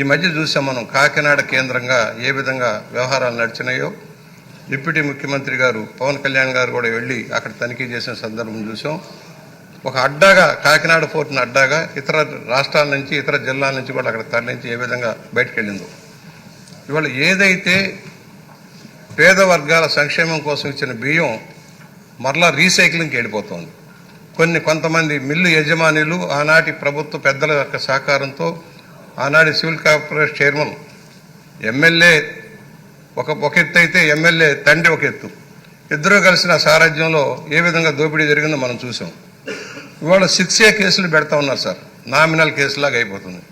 ఈ మధ్య చూసాం మనం కాకినాడ కేంద్రంగా ఏ విధంగా వ్యవహారాలు నడిచినాయో. డిప్యూటీ ముఖ్యమంత్రి గారు పవన్ కళ్యాణ్ గారు కూడా వెళ్ళి అక్కడ తనిఖీ చేసిన సందర్భం చూసాం. ఒక అడ్డాగా కాకినాడ పోర్టును అడ్డాగా ఇతర రాష్ట్రాల నుంచి ఇతర జిల్లాల నుంచి కూడా అక్కడ తరలించి ఏ విధంగా బయటకు వెళ్ళిందో. ఇవాళ ఏదైతే పేద వర్గాల సంక్షేమం కోసం ఇచ్చిన బియ్యం మరలా రీసైక్లింగ్కి వెళ్ళిపోతుంది. కొంతమంది మిల్లు యజమానులు ఆనాటి ప్రభుత్వ పెద్దల యొక్క సహకారంతో ఆనాటి సివిల్ కార్పొరేషన్ చైర్మన్ ఎమ్మెల్యే ఒక ఎత్తు అయితే ఎమ్మెల్యే తండ్రి ఒక ఎత్తు, ఇద్దరూ కలిసిన సారథ్యంలో ఏ విధంగా దోపిడీ జరిగిందో మనం చూసాం. ఇవాళ 6A కేసులు పెడతా ఉన్నారు సార్, నామినల్ కేసులాగా అయిపోతుంది.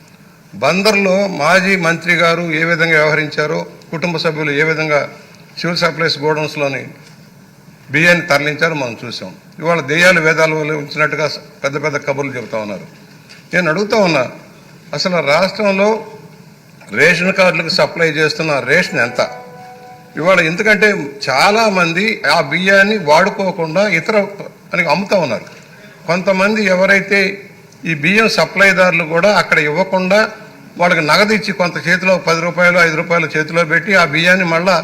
బందర్లో మాజీ మంత్రి గారు ఏ విధంగా వ్యవహరించారో, కుటుంబ సభ్యులు ఏ విధంగా సివిల్ సప్లైస్ గోడౌన్స్లోని బియ్యాన్ని తరలించారో మనం చూసాం. ఇవాళ దెయ్యాలు వేదాలు ఉంచినట్టుగా పెద్ద పెద్ద కబుర్లు చెబుతా ఉన్నారు. నేను అడుగుతా ఉన్నా, అసలు రాష్ట్రంలో రేషన్ కార్డులకు సప్లై చేస్తున్న రేషన్ ఎంత? ఇవాళ ఎందుకంటే చాలామంది ఆ బియ్యాన్ని వాడుకోకుండా ఇతర అని అమ్ముతా ఉన్నారు. కొంతమంది ఎవరైతే ఈ బియ్యం సప్లైదారులు కూడా అక్కడ ఇవ్వకుండా వాళ్ళకి నగదు ఇచ్చి కొంత చేతిలో 10 రూపాయలు 5 రూపాయలు చేతిలో పెట్టి ఆ బియ్యాన్ని మళ్ళా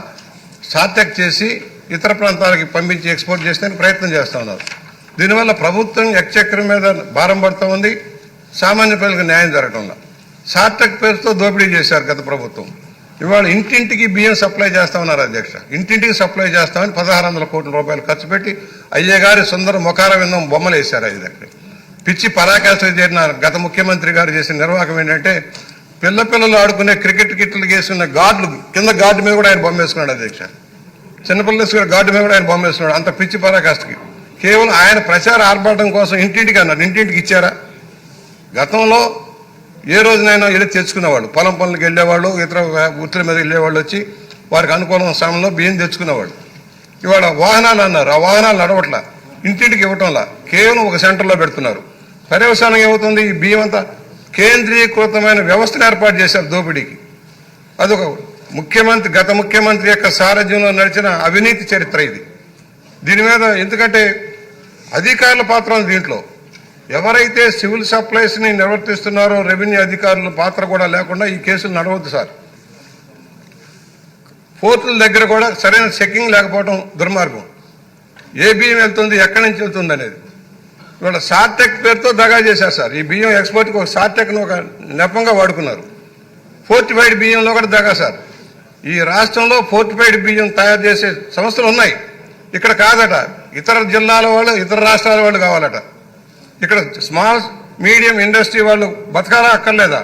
సాత్యక్ చేసి ఇతర ప్రాంతాలకి పంపించి ఎక్స్పోర్ట్ చేస్తే ప్రయత్నం చేస్తూ ఉన్నారు. దీనివల్ల ప్రభుత్వం ఎక్స్చెక్కర్ మీద భారం పడుతూ ఉంది, సామాన్య ప్రజలకు న్యాయం జరగడంలో. సాత్యక్ పేరుతో దోపిడీ చేశారు గత ప్రభుత్వం. ఇవాళ ఇంటింటికి బియ్యం సప్లై చేస్తా ఉన్నారు అధ్యక్ష. ఇంటింటికి సప్లై చేస్తామని 1600 కోట్ల రూపాయలు ఖర్చు పెట్టి అయ్యగారి సుందర ముఖార విందం బొమ్మలు వేశారు. అది దగ్గర పిచ్చి పరాకాష్ఠ చేరిన గత ముఖ్యమంత్రి గారు చేసిన నిర్వాహకం ఏంటంటే పిల్లలు ఆడుకునే క్రికెట్ కిట్లు వేసుకున్న గార్డులు కింద గార్డు మీద కూడా ఆయన బొమ్మ వేసుకున్నాడు అధ్యక్ష. చిన్నపిల్లలు గార్డు మీద కూడా ఆయన బొమ్మ వేసుకున్నాడు. అంత పిచ్చి పరాకాష్ఠకి కేవలం ఆయన ప్రచార ఆర్భాటం కోసం ఇంటింటికి అన్నారు. ఇంటింటికి ఇచ్చారా? గతంలో ఏ రోజునైనా వెళ్ళి తెచ్చుకునేవాళ్ళు, పొలం పనులకు వెళ్ళేవాళ్ళు, ఇతర వృత్తుల మీద వెళ్ళేవాళ్ళు వచ్చి వారికి అనుకూలమైన సమయంలో బియ్యం తెచ్చుకునేవాళ్ళు. ఇవాళ వాహనాలు అన్నారు, ఆ వాహనాలు నడవట్లా, ఇంటింటికి ఇవ్వటంలా, కేవలం ఒక సెంటర్లో పెడుతున్నారు. పర్యవసానం ఏమవుతుంది? ఈ బియ్యం అంతా కేంద్రీకృతమైన వ్యవస్థను ఏర్పాటు చేశారు దోపిడీకి. అదొక గత ముఖ్యమంత్రి యొక్క సారథ్యంలో నడిచిన అవినీతి చరిత్ర ఇది. దీని మీద ఎందుకంటే అధికారుల పాత్ర ఉంది దీంట్లో. ఎవరైతే సివిల్ సప్లైస్ని నిర్వర్తిస్తున్నారో రెవెన్యూ అధికారుల పాత్ర కూడా లేకుండా ఈ కేసులు నడవద్దు సార్. పోర్టుల దగ్గర కూడా సరైన చెకింగ్ లేకపోవడం దుర్మార్గం. ఏ బియ్యం వెళ్తుంది, ఎక్కడి నుంచి వెళ్తుంది అనేది. ఇవాళ సార్టెక్ పేరుతో దగా చేశారు సార్. ఈ బియ్యం ఎక్స్పోర్ట్కి ఒక సార్టెక్ను ఒక నెపంగా వాడుకున్నారు. ఫోర్టిఫైడ్ బియ్యంలో కూడా దగా సార్. ఈ రాష్ట్రంలో ఫోర్టిఫైడ్ బియ్యం తయారు చేసే సంస్థలు ఉన్నాయి, ఇక్కడ కాదట. ఇతర జిల్లాల వాళ్ళు, ఇతర రాష్ట్రాల వాళ్ళు కావాలట. ఇక్కడ స్మాల్ మీడియం ఇండస్ట్రీ వాళ్ళు బతకాలా అక్కర్లేదా?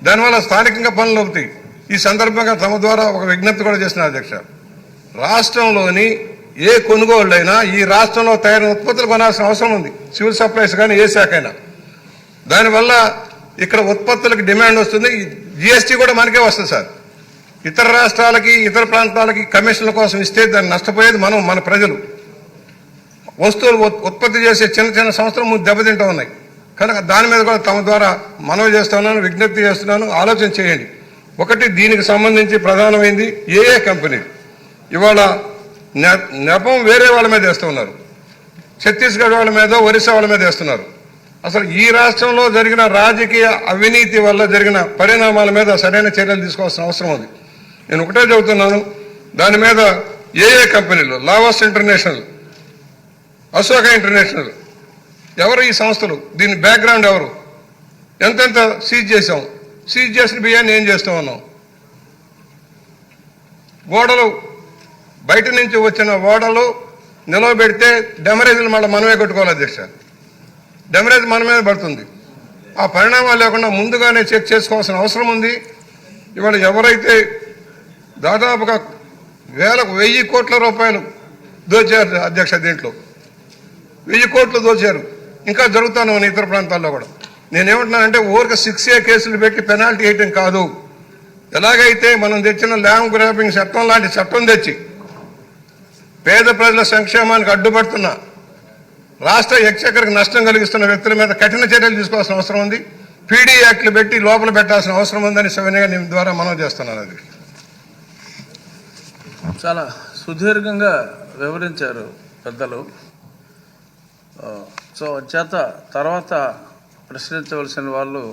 దానివల్ల స్థానికంగా పనులు అవుతాయి. ఈ సందర్భంగా తమ ద్వారా ఒక విజ్ఞప్తి కూడా చేసిన అధ్యక్ష, రాష్ట్రంలోని ఏ కొనుగోళ్ళైనా ఈ రాష్ట్రంలో తయారైన ఉత్పత్తులు కొనాల్సిన అవసరం ఉంది, సివిల్ సప్లైస్ కానీ ఏ శాఖ అయినా. దానివల్ల ఇక్కడ ఉత్పత్తులకు డిమాండ్ వస్తుంది. జిఎస్టీ కూడా మనకే వస్తుంది సార్. ఇతర రాష్ట్రాలకి ఇతర ప్రాంతాలకి కమిషన్ల కోసం ఇస్తే దాన్ని నష్టపోయేది మన ప్రజలు. వస్తువులు ఉత్పత్తి చేసే చిన్న సంస్థలు ముందు దెబ్బతింటూ ఉన్నాయి. కనుక దాని మీద కూడా తమ ద్వారా మనవి చేస్తున్నాను, విజ్ఞప్తి చేస్తున్నాను, ఆలోచన చేయండి. ఒకటి, దీనికి సంబంధించి ప్రధానమైంది ఏ కంపెనీ ఇవాళ నెపం వేరే వాళ్ళ మీద వేస్తున్నారు. ఛత్తీస్గఢ్ వాళ్ళ మీద, ఒరిస్సా వాళ్ళ మీద వేస్తున్నారు. అసలు ఈ రాష్ట్రంలో జరిగిన రాజకీయ అవినీతి వల్ల జరిగిన పరిణామాల మీద సరైన చర్యలు తీసుకోవాల్సిన అవసరం ఉంది. నేను ఒకటే చెబుతున్నాను, దాని మీద ఏ కంపెనీలు, లావోస్ ఇంటర్నేషనల్, అశోక ఇంటర్నేషనల్, ఎవరు ఈ సంస్థలు, దీని బ్యాక్గ్రౌండ్ ఎవరు, ఎంతెంత సీజ్ చేసాం, సీజ్ చేసిన బియ్యాన్ని ఏం చేస్తూ ఉన్నాం. ఓడలు బయట నుంచి వచ్చిన ఓడలు నిలవబెడితే డెమరేజ్లు మళ్ళీ మనమే కొట్టుకోవాలి అధ్యక్ష. డెమరేజ్ మన మీద పడుతుంది. ఆ పరిణామాలు లేకుండా ముందుగానే చెక్ చేసుకోవాల్సిన అవసరం ఉంది. ఇవాళ ఎవరైతే దాదాపుగా 1000 కోట్ల రూపాయలు దోచారు అధ్యక్ష, దీంట్లో 1000 కోట్లు దోచారు, ఇంకా జరుగుతాను ఇతర ప్రాంతాల్లో కూడా. నేనేమంటున్నానంటే ఊరికి 6A కేసులు పెట్టి పెనాల్టీ వేయటం కాదు. ఎలాగైతే మనం తెచ్చిన ల్యాండ్ గ్రాబింగ్ చట్టం లాంటి చట్టం తెచ్చి పేద ప్రజల సంక్షేమానికి అడ్డుపడుతున్న, రాష్ట్ర ఎక్స్చెక్కర్కి నష్టం కలిగిస్తున్న వ్యక్తుల మీద కఠిన చర్యలు తీసుకోవాల్సిన అవసరం ఉంది. పీడీ యాక్ట్లు పెట్టి లోపల పెట్టాల్సిన అవసరం ఉందని సవినయంగా నేను ద్వారా మనవి చేస్తున్నాను. అది చాలా సుదీర్ఘంగా వివరించారు పెద్దలు. సో చేత తర్వాత ప్రశ్నించవలసిన వాళ్ళు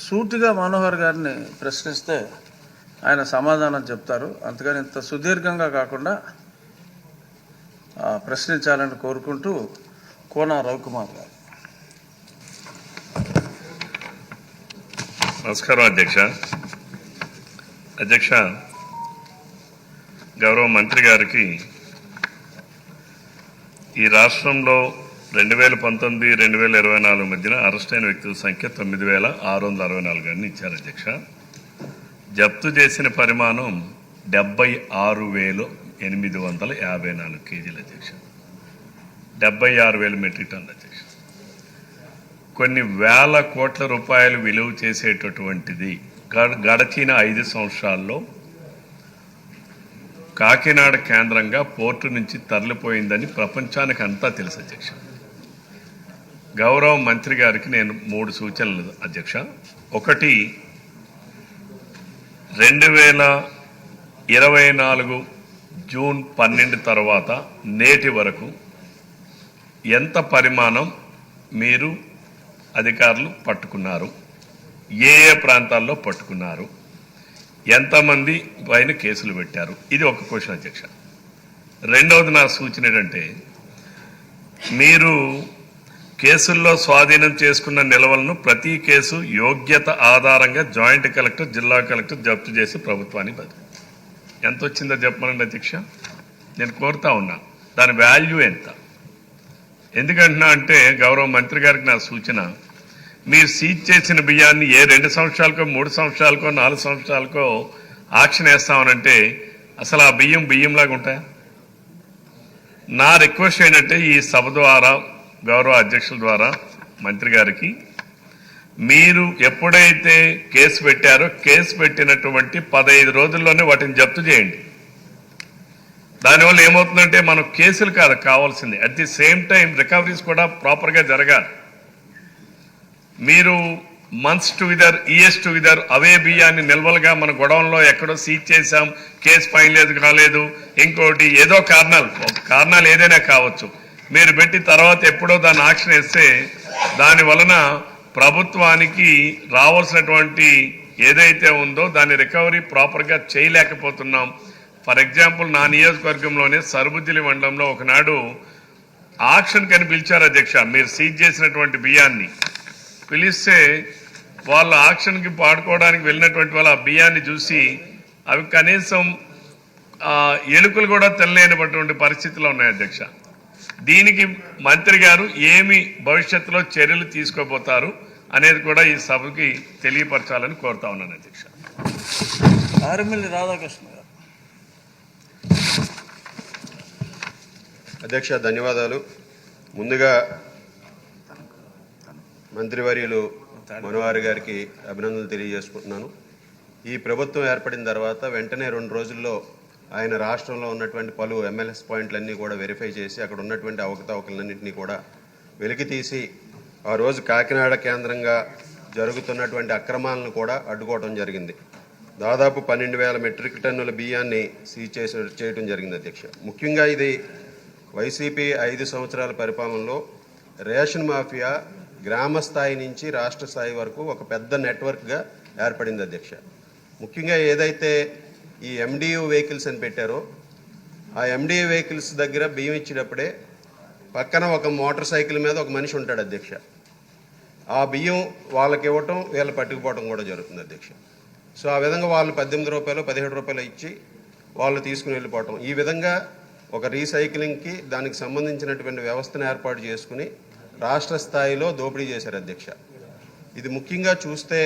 సూటిగా మనోహర్ గారిని ప్రశ్నిస్తే ఆయన సమాధానం చెప్తారు. అందుకని ఇంత సుదీర్ఘంగా కాకుండా ప్రశ్నించాలని కోరుకుంటూ కోన రవికుమార్ గారు. నమస్కారం అధ్యక్ష, గౌరవ మంత్రి గారికి ఈ రాష్ట్రంలో 2019-2024 మధ్యన అరెస్ట్ అయిన వ్యక్తుల సంఖ్య 9,664 అని ఇచ్చారు అధ్యక్ష. జప్తు చేసిన పరిమాణం 76,854 కేజీలు అధ్యక్ష. 76,000 మెట్రిక్ టన్నులు అధ్యక్ష. కొన్ని వేల కోట్ల రూపాయలు విలువ చేసేటటువంటిది గడచిన 5 సంవత్సరాల్లో కాకినాడ కేంద్రంగా పోర్టు నుంచి తరలిపోయిందని ప్రపంచానికి అంతా తెలుసు అధ్యక్ష. గౌరవ మంత్రి గారికి నేను 3 సూచనలు అధ్యక్ష. ఒకటి, 2024 జూన్ 12 తర్వాత నేటి వరకు ఎంత పరిమాణం మీరు అధికారులు పట్టుకున్నారు, ఏ ప్రాంతాల్లో పట్టుకున్నారు, ఎంతమంది పైన కేసులు పెట్టారు, ఇది ఒక క్వశ్చన్ అధ్యక్ష. రెండవది నా సూచన ఏంటంటే, మీరు కేసుల్లో స్వాధీనం చేసుకున్న నిల్వలను ప్రతి కేసు యోగ్యత ఆధారంగా జాయింట్ కలెక్టర్, జిల్లా కలెక్టర్ జప్తు చేసి ప్రభుత్వానికి బదిలీ. ఎంత వచ్చిందో చెప్పమనండి అధ్యక్ష, నేను కోరుతా ఉన్నా. దాని వాల్యూ ఎంత? ఎందుకంటున్నా అంటే, గౌరవ మంత్రి గారికి నా సూచన, మీరు సీజ్ చేసిన బియ్యాన్ని ఏ 2 సంవత్సరాలకో 3 సంవత్సరాలకో 4 సంవత్సరాలకో ఆక్షన్ వేస్తామనంటే అసలు ఆ బియ్యంలాగా ఉంటాయా? నా రిక్వెస్ట్ ఏంటంటే, ఈ సభ ద్వారా గౌరవ అధ్యక్షుల ద్వారా మంత్రి గారికి, మీరు ఎప్పుడైతే కేసు పెట్టారో కేసు పెట్టినటువంటి 15 రోజుల్లోనే వాటిని జప్తు చేయండి. దానివల్ల ఏమవుతుందంటే, మనం కేసులు కాదు కావాల్సింది, at the same time recoveries కూడా ప్రాపర్గా జరగాలి. మీరు మంత్స్ టుగెదర్, ఇయర్స్ టుగెదర్ అవే బియ్యాన్ని నిల్వలుగా మన గొడవల్లో ఎక్కడో సీజ్ చేశాం, కేసు ఫైన్ లేదు కాలేదు, ఇంకోటి ఏదో కారణాలు ఏదైనా కావచ్చు, మీరు పెట్టి తర్వాత ఎప్పుడో దాన్ని ఆక్షన్ వేస్తే దాని వలన ప్రభుత్వానికి రావాల్సినటువంటి ఏదైతే ఉందో దాని రికవరీ ప్రాపర్గా చేయలేకపోతున్నాం. ఫర్ ఎగ్జాంపుల్, నా నియోజకవర్గంలోనే సరుబుజ్జిలి మండలంలో ఒకనాడు ఆక్షన్ కని పిలిచారు అధ్యక్ష. మీరు సీజ్ చేసినటువంటి బియ్యాన్ని పిలిస్తే వాళ్ళు ఆక్షన్కి పాడుకోవడానికి వెళ్ళినటువంటి వాళ్ళు ఆ బియ్యాన్ని చూసి అవి కనీసం ఎలుకలు కూడా తెల్లలేనటువంటి పరిస్థితిలో ఉన్నాయి అధ్యక్ష. దీనికి మంత్రి గారు ఏమి భవిష్యత్తులో చర్యలు తీసుకోబోతారు అనేది కూడా ఈ సభకి తెలియపరచాలని కోరుతా ఉన్నాను అధ్యక్ష. ఆర్మిల్లి రాధాకృష్ణ గారు. అధ్యక్ష ధన్యవాదాలు. ముందుగా మంత్రివర్యులు మనోహర్ గారికి అభినందనలు తెలియజేసుకుంటున్నాను. ఈ ప్రభుత్వం ఏర్పడిన తర్వాత వెంటనే 2 రోజుల్లో ఆయన రాష్ట్రంలో ఉన్నటువంటి పలు MLS పాయింట్లన్నీ కూడా వెరిఫై చేసి అక్కడ ఉన్నటువంటి అవకతవకలన్నింటినీ కూడా వెలికి తీసి ఆ రోజు కాకినాడ కేంద్రంగా జరుగుతున్నటువంటి అక్రమాలను కూడా అడ్డుకోవడం జరిగింది. దాదాపు 12,000 మెట్రిక్ టన్నుల బియ్యాన్ని సీజ్ చేయడం జరిగింది అధ్యక్ష. ముఖ్యంగా ఇది వైసీపీ 5 సంవత్సరాల పరిపాలనలో రేషన్ మాఫియా గ్రామ స్థాయి నుంచి రాష్ట్ర స్థాయి వరకు ఒక పెద్ద నెట్వర్క్గా ఏర్పడింది అధ్యక్ష. ముఖ్యంగా ఏదైతే ఈ MDU వెహికల్స్ అని పెట్టారో ఆ MDU వెహికల్స్ దగ్గర బియ్యం ఇచ్చేటప్పుడే పక్కన ఒక మోటార్ సైకిల్ మీద ఒక మనిషి ఉంటాడు అధ్యక్ష. ఆ బియ్యం వాళ్ళకి ఇవ్వటం, వీళ్ళు పట్టుకుపోవడం కూడా జరుగుతుంది అధ్యక్ష. సో ఆ విధంగా వాళ్ళు 18 రూపాయలు 17 రూపాయలు ఇచ్చి వాళ్ళు తీసుకుని వెళ్ళిపోవటం, ఈ విధంగా ఒక రీసైక్లింగ్కి దానికి సంబంధించినటువంటి వ్యవస్థను ఏర్పాటు చేసుకుని రాష్ట్ర స్థాయిలో దోపిడీ చేశారు అధ్యక్ష. ఇది ముఖ్యంగా చూస్తే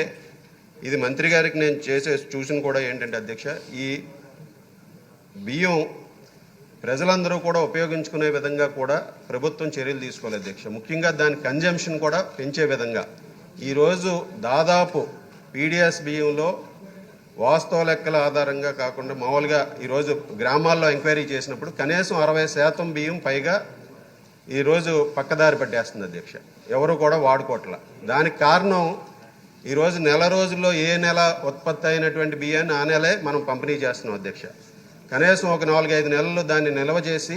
ఇది మంత్రి గారికి నేను చూసిన కూడా ఏంటంటే అధ్యక్ష, ఈ బియ్యం ప్రజలందరూ కూడా ఉపయోగించుకునే విధంగా కూడా ప్రభుత్వం చర్యలు తీసుకోవాలి అధ్యక్ష. ముఖ్యంగా దాని కన్జంప్షన్ కూడా పెంచే విధంగా ఈరోజు దాదాపు PDS బియ్యంలో వాస్తవ లెక్కల ఆధారంగా కాకుండా మామూలుగా ఈరోజు గ్రామాల్లో ఎంక్వైరీ చేసినప్పుడు కనీసం 60% బియ్యం పైగా ఈరోజు పక్కదారి పట్టేస్తుంది అధ్యక్ష. ఎవరు కూడా వాడుకోవట్ల. దానికి కారణం ఈరోజు నెల రోజుల్లో ఏ నెల ఉత్పత్తి అయినటువంటి బియ్యాన్ని ఆ నెలే మనం పంపిణీ చేస్తున్నాం అధ్యక్ష. కనీసం ఒక 4-5 నెలలు దాన్ని నిల్వ చేసి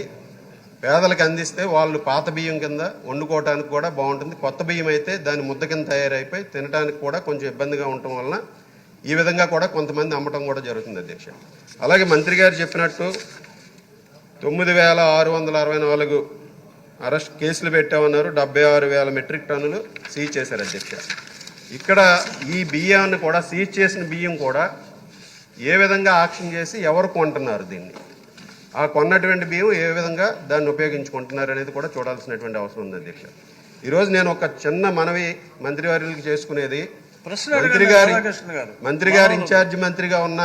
పేదలకు అందిస్తే వాళ్ళు పాత బియ్యం కింద వండుకోవడానికి కూడా బాగుంటుంది. కొత్త బియ్యం అయితే దాని ముద్ద కింద తయారైపోయి తినడానికి కూడా కొంచెం ఇబ్బందిగా ఉండటం వలన ఈ విధంగా కూడా కొంతమంది అమ్మటం కూడా జరుగుతుంది అధ్యక్ష. అలాగే మంత్రి గారు చెప్పినట్టు 9,664 అరెస్ట్ కేసులు పెట్టామన్నారు. 76,000 మెట్రిక్ టన్నులు సీజ్ చేశారు అధ్యక్ష. ఇక్కడ ఈ బియ్యాన్ని కూడా సీజ్ చేసిన బియ్యం కూడా ఏ విధంగా ఆక్షన్ చేసి ఎవరు కొంటున్నారు, దీన్ని ఆ కొన్నటువంటి బియ్యం ఏ విధంగా దాన్ని ఉపయోగించుకుంటున్నారు అనేది కూడా చూడాల్సినటువంటి అవసరం ఉంది అధ్యక్ష. ఈరోజు నేను ఒక చిన్న మనవి మంత్రివర్యులకు చేసుకునేది, మంత్రి గారు ఇన్ఛార్జి మంత్రిగా ఉన్న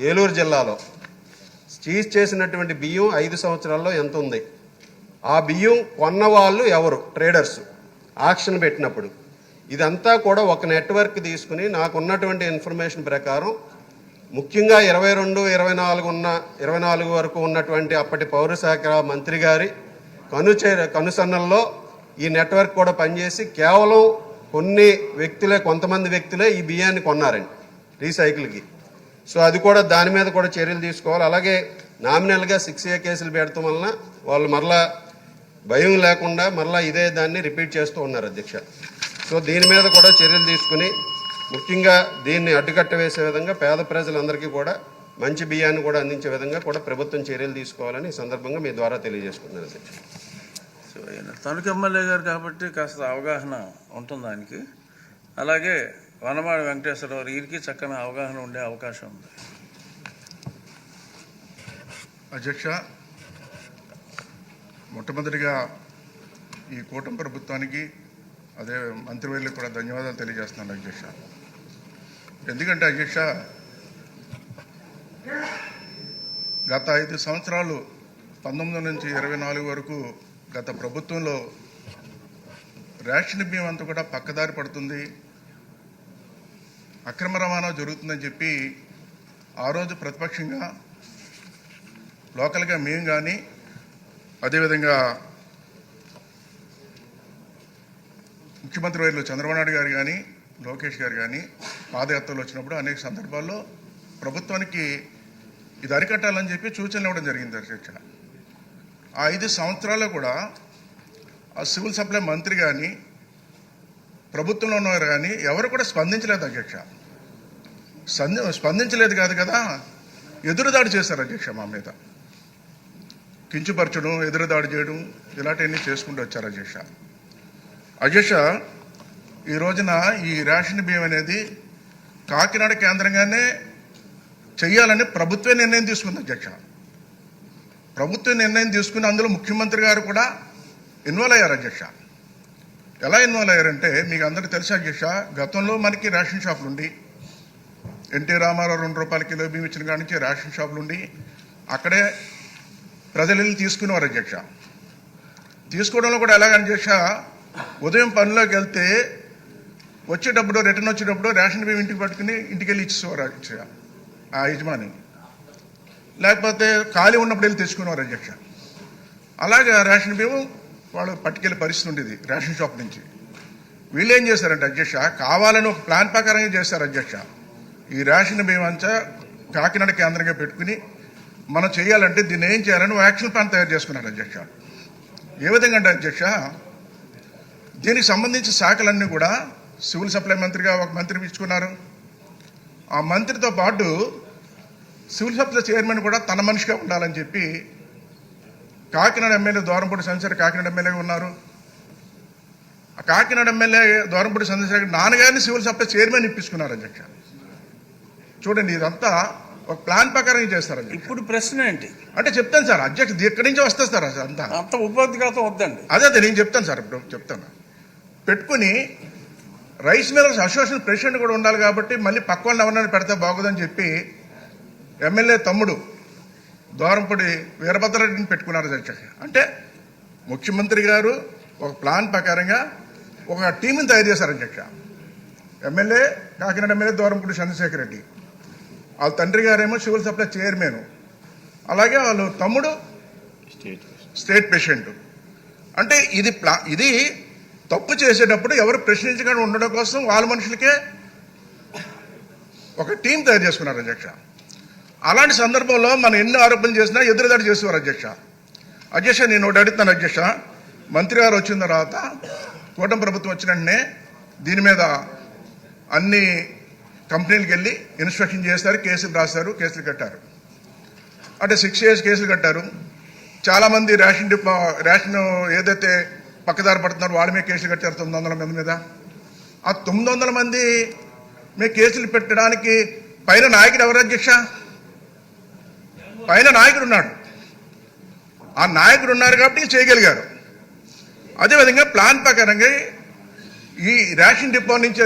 ఏలూరు జిల్లాలో సీజ్ చేసినటువంటి బియ్యం 5 సంవత్సరాల్లో ఎంత ఉంది, ఆ బియ్యం కొన్న వాళ్ళు ఎవరు, ట్రేడర్స్ ఆక్షన్ పెట్టినప్పుడు, ఇదంతా కూడా ఒక నెట్వర్క్ తీసుకుని నాకున్నటువంటి ఇన్ఫర్మేషన్ ప్రకారం ముఖ్యంగా 22, 24 వరకు ఉన్నటువంటి అప్పటి పౌరశాఖ మంత్రి గారి కనుసన్నల్లో ఈ నెట్వర్క్ కూడా పనిచేసి కేవలం కొంతమంది వ్యక్తులే ఈ బియ్యాన్ని కొన్నారండి రీసైకిల్కి. సో అది కూడా దాని మీద కూడా చర్యలు తీసుకోవాలి. అలాగే నామినల్గా 6A కేసులు పెడతాం వలన వాళ్ళు మరలా భయం లేకుండా మరలా ఇదే దాన్ని రిపీట్ చేస్తూ ఉన్నారు అధ్యక్ష. సో దీని మీద కూడా చర్యలు తీసుకుని ముఖ్యంగా దీన్ని అడ్డుకట్ట వేసే విధంగా పేద ప్రజలందరికీ కూడా మంచి బియ్యాన్ని కూడా అందించే విధంగా కూడా ప్రభుత్వం చర్యలు తీసుకోవాలని ఈ సందర్భంగా మీ ద్వారా తెలియజేసుకుంటున్నాను అధ్యక్ష. సో ఆయన తణుకు ఎమ్మెల్యే గారు కాబట్టి కాస్త అవగాహన ఉంటుంది ఆయనకి. అలాగే వనమాడి వెంకటేశ్వరరావు వీరికి చక్కని అవగాహన ఉండే అవకాశం ఉంది. అధ్యక్ష, మొట్టమొదటిగా ఈ కూటమి ప్రభుత్వానికి అదే మంత్రివర్యులకు కూడా ధన్యవాదాలు తెలియజేస్తున్నాను అధ్యక్ష. ఎందుకంటే అధ్యక్ష, గత 5 సంవత్సరాలు 19 నుంచి 24 వరకు గత ప్రభుత్వంలో రేషన్ బియ్యం అంతా కూడా పక్కదారి పడుతుంది, అక్రమ రవాణా జరుగుతుందని చెప్పి ఆ రోజు ప్రతిపక్షంగా లోకల్గా మేము కానీ అదేవిధంగా ముఖ్యమంత్రి వర్యులు చంద్రబాబు నాయుడు గారు కానీ లోకేష్ గారు కానీ పాదయాత్రలు వచ్చినప్పుడు అనేక సందర్భాల్లో ప్రభుత్వానికి ఇది అరికట్టాలని చెప్పి సూచనలు ఇవ్వడం జరిగింది అధ్యక్ష. ఆ 5 సంవత్సరాల్లో కూడా ఆ సివిల్ సప్లై మంత్రి కానీ ప్రభుత్వంలో ఉన్నవారు కానీ ఎవరు కూడా స్పందించలేదు అధ్యక్ష. స్పందించలేదు కాదు కదా, ఎదురుదాడి చేశారు అధ్యక్ష. మా మీద కించుపరచడం, ఎదురుదాడి చేయడం ఇలాంటివన్నీ చేసుకుంటూ వచ్చారు అధ్యక్ష. అధ్యక్ష, ఈ రోజున ఈ రేషన్ బియ్యం అనేది కాకినాడ కేంద్రంగానే చెయ్యాలని ప్రభుత్వే నిర్ణయం తీసుకుంది అధ్యక్ష. ప్రభుత్వం నిర్ణయం తీసుకుని అందులో ముఖ్యమంత్రి గారు కూడా ఇన్వాల్వ్ అయ్యారు అధ్యక్ష. ఎలా ఇన్వాల్వ్ అయ్యారంటే మీకు అందరికీ తెలుసు అధ్యక్ష, గతంలో మనకి రేషన్ షాపులు ఉండి ఎన్టీ రామారావు 2 రూపాయల కిలో బియ్యం ఇచ్చిన కాడి నుంచి రేషన్ షాపులు ఉండి అక్కడే ప్రజలు వెళ్ళి తీసుకునేవారు అధ్యక్ష. తీసుకోవడంలో కూడా ఎలాగని అధ్యక్ష, ఉదయం పనిలోకి వెళ్తే వచ్చేటప్పుడు రిటర్న్ వచ్చేటప్పుడు రేషన్ బియ్యం ఇంటికి పట్టుకుని ఇంటికి వెళ్ళి ఇచ్చేవారు అధ్యక్ష ఆ యజమాని, లేకపోతే ఖాళీ ఉన్నప్పుడు వెళ్ళి తెచ్చుకునేవారు అధ్యక్ష. అలాగే రేషన్ బియ్యం వాళ్ళు పట్టుకెళ్ళే పరిస్థితి ఉండేది రేషన్ షాప్ నుంచి. వీళ్ళు ఏం చేశారంటే అధ్యక్ష, కావాలని ఒక ప్లాన్ ప్రకారంగా చేశారు అధ్యక్ష. ఈ రేషన్ బియ్యం అంతా కాకినాడ కేంద్రంగా పెట్టుకుని మనం చేయాలంటే దీన్ని ఏం చేయాలని యాక్షన్ ప్లాన్ తయారు చేసుకున్నారు అధ్యక్ష. ఏ విధంగా అంటే అధ్యక్ష, దీనికి సంబంధించి శాఖలన్నీ కూడా సివిల్ సప్లై మంత్రిగా ఒక మంత్రి ఇచ్చుకున్నారు. ఆ మంత్రితో పాటు సివిల్ సప్లై చైర్మన్ కూడా తన మనిషిగా ఉండాలని చెప్పి కాకినాడ ఎమ్మెల్యే దూరంపూడి చంద్రశేఖర్ కాకినాడ ఎమ్మెల్యేగా ఉన్నారు. ఆ కాకినాడ ఎమ్మెల్యే దూరంపూడి చంద్రశేఖర్ నాన్నగారిని సివిల్ సప్లై చైర్మన్ ఇప్పించుకున్నారు అధ్యక్ష. చూడండి, ఇదంతా ఒక ప్లాన్ ప్రకారం చేస్తారు. ఇప్పుడు ప్రశ్న ఏంటి అంటే చెప్తాను సార్ అధ్యక్ష, ఎక్కడి నుంచి వస్తుంది సార్ అంతా అంత ఉపోద్ఘాతం వద్దండి. అదే నేను చెప్తాను సార్, ఇప్పుడు చెప్తాను. పెట్టుకుని రైస్ మిల్లర్స్ అసోసియేషన్ ప్రెసిడెంట్ కూడా ఉండాలి కాబట్టి మళ్ళీ పక్క వాళ్ళని ఎవరినైనా పెడితే బాగోదని చెప్పి ఎమ్మెల్యే తమ్ముడు దూరంపూడి వీరభద్రారెడ్డిని పెట్టుకున్నారు అధ్యక్ష. అంటే ముఖ్యమంత్రి గారు ఒక ప్లాన్ ప్రకారంగా ఒక టీంని తయారు చేశారు అధ్యక్ష. ఎమ్మెల్యే కాకినాడ ఎమ్మెల్యే దూరంపూడి చంద్రశేఖర్ రెడ్డి, వాళ్ళ తండ్రి గారేమో సివిల్ సప్లై చైర్మన్, అలాగే వాళ్ళు తమ్ముడు స్టేట్ ప్రెసిడెంట్. అంటే ఇది తప్పు చేసేటప్పుడు ఎవరు ప్రశ్నించకుండా ఉండడం కోసం వాళ్ళ మనుషులకే ఒక టీం తయారు చేసుకున్నారు అధ్యక్ష. అలాంటి సందర్భంలో మనం ఎన్ని ఆరోపణలు చేసినా ఎదురుదాడి చేసేవారు అధ్యక్ష. అధ్యక్ష నేను ఒకటి అడుగుతాను అధ్యక్ష, మంత్రి గారు వచ్చిన తర్వాత కూటమి ప్రభుత్వం వచ్చిన వెంటనే దీని మీద అన్ని కంపెనీలకు వెళ్ళి ఇన్స్పెక్షన్ చేశారు, కేసులు రాశారు, కేసులు కట్టారు. అంటే 6 years కేసులు కట్టారు. చాలామంది రేషన్ ఏదైతే పక్కదారి పడుతున్నారో వాళ్ళ మీద కేసులు కట్టారు 900 మంది మీద. ఆ 900 మంది మీద కేసులు పెట్టడానికి పైన నాయకుడు ఎవరు అధ్యక్ష? పైన నాయకుడు ఉన్నాడు. ఆ నాయకుడు ఉన్నారు కాబట్టి చేయగలిగారు. అదేవిధంగా ప్లాన్ ప్రకారంగా ఈ రేషన్ డిపో నుంచి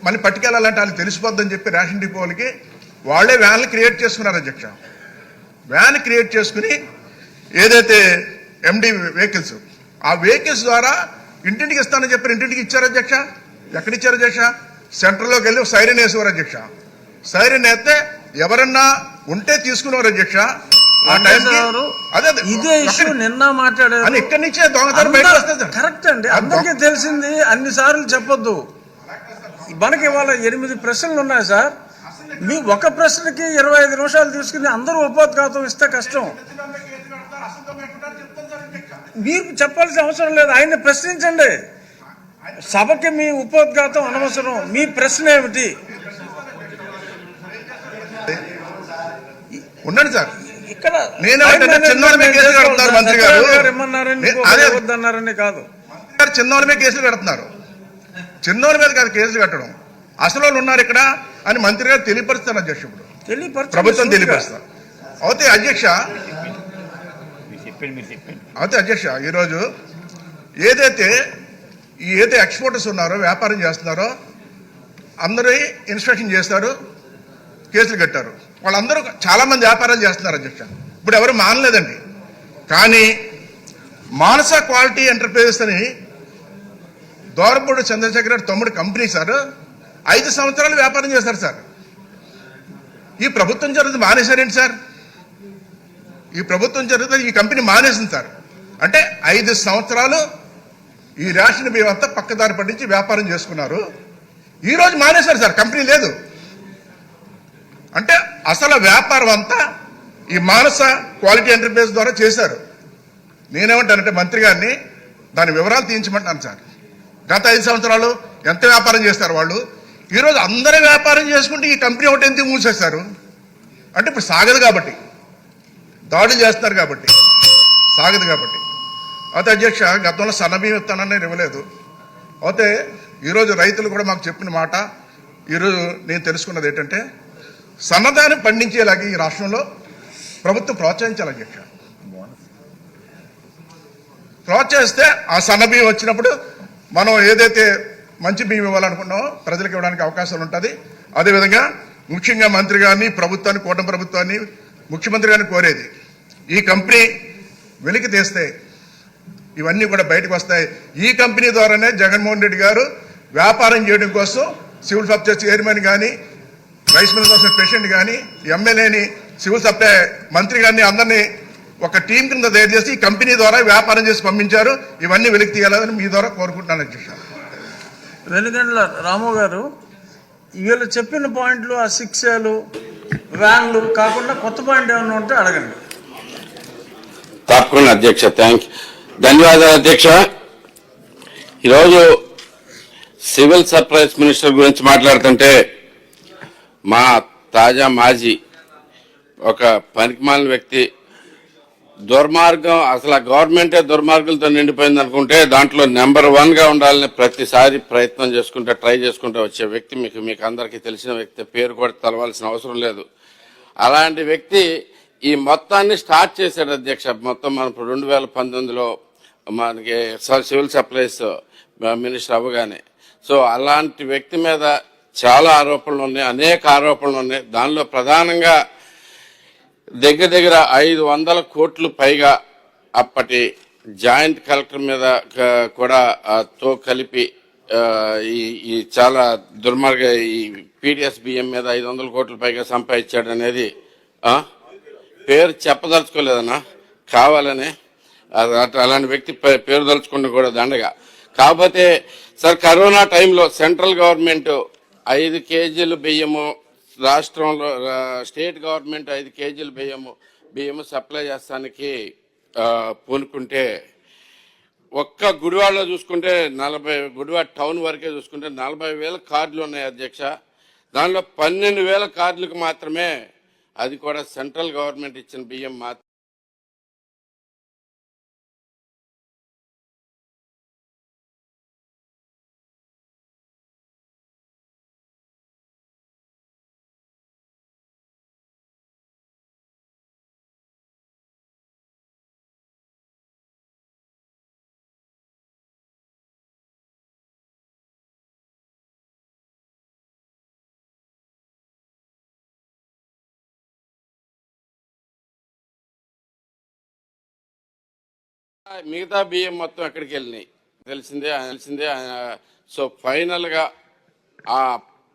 మళ్ళీ పట్టుకెళ్ళాలంటే వాళ్ళు తెలిసిపోద్దని చెప్పి రేషన్ డిపోలకి వాళ్ళే వ్యాన్లు క్రియేట్ చేసుకున్నారు అధ్యక్ష. వ్యాన్ క్రియేట్ చేసుకుని ఏదైతే ఎండి వెహికల్స్, ఆ వెహికల్స్ ద్వారా ఇంటింటికి ఇస్తానని చెప్పి ఇంటింటికి ఇచ్చారు అధ్యక్ష. ఎక్కడిచ్చారు అధ్యక్ష? సెంటర్లోకి వెళ్ళి సైరన్ వేసేవారు అధ్యక్ష. సైరన్ వేస్తే ఎవరన్నా ఉంటే తీసుకునేవారు అధ్యక్ష. ఆ టైంకి అదే ఇదే ఇష్యూ నిన్న మాట్లాడారు. అని ఇక్కడి నుంచే దొంగతనం బయటకు వస్తుంది. కరెక్ట్ అండి, అందరికీ తెలిసింది. అన్ని సార్లు చెప్పొద్దు. మనకి ఇవాళ 8 ప్రశ్నలు ఉన్నాయి సార్. మీ ఒక ప్రశ్నకి 25 నిమిషాలు తీసుకుని అందరూ ఉపోద్ఘాతం ఇస్తే కష్టం. మీరు చెప్పాల్సిన అవసరం లేదు, ఆయన్ని ప్రశ్నించండి. సభకి మీ ఉపోద్ఘాతం అనవసరం. మీ ప్రశ్న ఏమిటి? ఉండండి సార్. ఇక్కడ మంత్రి గారు వద్దన్నారని కాదు, చిన్నోళ్ళ మీద కేసులు కడుతున్నారు. చిన్నోళ్ళ మీద కాదు కేసులు కట్టడం, అసలు వాళ్ళు ఉన్నారు ఇక్కడ అని మంత్రి గారు తెలియపరుస్తారు అధ్యక్షుడు. ప్రభుత్వం తెలియపరుస్తారు. అయితే అధ్యక్ష ఈరోజు ఏదైతే ఎక్స్పోర్టర్స్ ఉన్నారో, వ్యాపారం చేస్తున్నారో అందరూ ఇన్స్పెక్షన్ చేస్తారు, కేసులు కట్టారు. వాళ్ళందరూ చాలా మంది వ్యాపారాలు చేస్తున్నారు అధ్యక్ష. ఇప్పుడు ఎవరు మానలేదండి. కానీ మానస క్వాలిటీ ఎంటర్ప్రైజెస్ అని దోరపూడి చంద్రశేఖర్ గారు తమ్ముడు కంపెనీ సార్ 5 సంవత్సరాలు వ్యాపారం చేస్తారు సార్. ఈ ప్రభుత్వం జరుగుతుంది మానేశారేంటి సార్? ఈ ప్రభుత్వం జరుగుతుంది, ఈ కంపెనీ మానేసింది సార్. అంటే 5 సంవత్సరాలు ఈ రేషన్ బియ్యం అంతా పక్కదారి పట్టించి వ్యాపారం చేసుకున్నారు. ఈరోజు మానేశారు సార్, కంపెనీ లేదు. అంటే అసలు వ్యాపారం అంతా ఈ మానస క్వాలిటీ ఎంటర్ప్రైజ్ ద్వారా చేశారు. నేనేమంటానంటే మంత్రి గారిని దాని వివరాలు తీయించమంటాను సార్. గత 5 సంవత్సరాలు ఎంత వ్యాపారం చేస్తారు వాళ్ళు? ఈరోజు అందరూ వ్యాపారం చేసుకుంటే ఈ కంపెనీ ఒకటి ఎందుకు మూసేస్తారు? అంటే ఇప్పుడు సాగదు కాబట్టి, దాడులు చేస్తున్నారు కాబట్టి, సాగదు కాబట్టి. అయితే అధ్యక్ష గతంలో సన్నబియ్యం ఇస్తానని ఇవ్వలేదు. అయితే ఈరోజు రైతులు కూడా మాకు చెప్పిన మాట, ఈరోజు నేను తెలుసుకున్నది ఏంటంటే సన్నదాన్ని పండించేలాగా ఈ రాష్ట్రంలో ప్రభుత్వం ప్రోత్సహించాలి అధ్యక్ష. ప్రోత్సహిస్తే ఆ సన్న బియ్యం వచ్చినప్పుడు మనం ఏదైతే మంచి బియ్యం ఇవ్వాలనుకున్నామో ప్రజలకు ఇవ్వడానికి అవకాశాలు ఉంటుంది. అదేవిధంగా ముఖ్యంగా మంత్రి గారిని, ప్రభుత్వాన్ని, కూటమి ప్రభుత్వాన్ని, ముఖ్యమంత్రి గారిని కోరేది, ఈ కంపెనీ వెలికి తీస్తే ఇవన్నీ కూడా బయటకు వస్తాయి. ఈ కంపెనీ ద్వారానే జగన్మోహన్ రెడ్డి గారు వ్యాపారం చేయడం కోసం సివిల్ సప్లై చైర్మన్ కానీ, రైస్ మిల్ అసోసియేషన్ ప్రెసిడెంట్ కానీ, ఎమ్మెల్యేని, సివిల్ సప్లై మంత్రి గారిని అందరినీ ఒక టీం కింద తయారు చేసి ఈ కంపెనీ ద్వారా వ్యాపారం చేసి పంపించారు. ఇవన్నీ వెలికి తీయాలని మీ ద్వారా కోరుకుంటున్నాను అధ్యక్ష. వెనుగండ్ల రాము గారు, వీళ్ళు చెప్పిన పాయింట్లు, ఆ 6 వ్యాన్లు కాకుండా కొత్త పాయింట్ ఏమైనా ఉంటే అడగండి. తప్పకుండా అధ్యక్ష, ధన్యవాదాలు అధ్యక్ష. ఈరోజు సివిల్ సప్లైస్ మినిస్టర్ గురించి మాట్లాడుతుంటే మా తాజా మాజీ ఒక పనికిమాలిన వ్యక్తి, దుర్మార్గం, అసలు గవర్నమెంటే దుర్మార్గులతో నిండిపోయింది అనుకుంటే దాంట్లో నెంబర్ 1గా ఉండాలని ప్రతిసారి ప్రయత్నం చేసుకుంటే, ట్రై చేసుకుంటూ వచ్చే వ్యక్తి మీకు అందరికీ తెలిసిన వ్యక్తి, పేరు కూడా తెలవాల్సిన అవసరం లేదు. అలాంటి వ్యక్తి ఈ మొత్తాన్ని స్టార్ట్ చేశాడు అధ్యక్ష. మొత్తం మనం 2019లో మనకి సివిల్ సప్లైస్ మినిస్టర్ అవ్వగానే. సో అలాంటి వ్యక్తి మీద చాలా ఆరోపణలు ఉన్నాయి, అనేక ఆరోపణలు ఉన్నాయి. దానిలో ప్రధానంగా దగ్గర 500 కోట్లు పైగా అప్పటి జాయింట్ కలెక్టర్ మీద కూడా తో కలిపి ఈ చాలా దుర్మార్గ ఈ పీడిఎస్ బియ్యం మీద 500 కోట్ల పైగా సంపాదించాడు అనేది పేరు చెప్పదలుచుకోలేదన్నా, కావాలని. అలాంటి వ్యక్తి పేరు దలుచుకుంటే కూడా దండగా. కాకపోతే సార్, కరోనా టైంలో సెంట్రల్ గవర్నమెంట్ 5 కేజీలు బియ్యము, రాష్ట్రంలో స్టేట్ గవర్నమెంట్ 5 కేజీలు బియ్యము సప్లై చేస్తానికి పూనుకుంటే ఒక్క గుడివాడలో చూసుకుంటే 40 గుడివాడ టౌన్ వరకే చూసుకుంటే 40,000 కార్డులు ఉన్నాయి అధ్యక్ష. దానిలో 12,000 కార్డులకు మాత్రమే, అది కూడా సెంట్రల్ గవర్నమెంట్ ఇచ్చిన బియ్యం మాత్రం. మిగతా బియ్యం మొత్తం ఎక్కడికి వెళ్ళినాయి తెలిసిందే. సో ఫైనల్ గా ఆ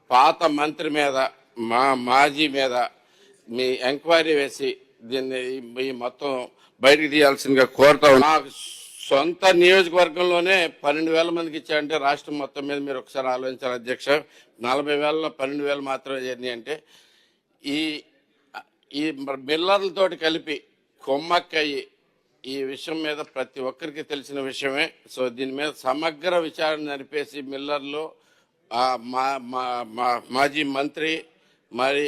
పాత మంత్రి మీద, మాజీ మీద మీ ఎంక్వైరీ వేసి దీన్ని ఈ మొత్తం బయటికి తీయాల్సిందిగా కోరుతా ఉన్నా. సొంత నియోజకవర్గంలోనే 12,000 మందికి ఇచ్చారంటే రాష్ట్రం మొత్తం మీద మీరు ఒకసారి ఆలోచించాలి అధ్యక్ష. 40,000లో 12,000 మాత్రమే జరిగినాయి అంటే ఈ మిల్లర్లతోటి కలిపి కొమ్మక్కయ్యి ఈ విషయం మీద ప్రతి ఒక్కరికి తెలిసిన విషయమే. సో దీని మీద సమగ్ర విచారణ జరిపేసి మిల్లర్లు, మాజీ మంత్రి, మరి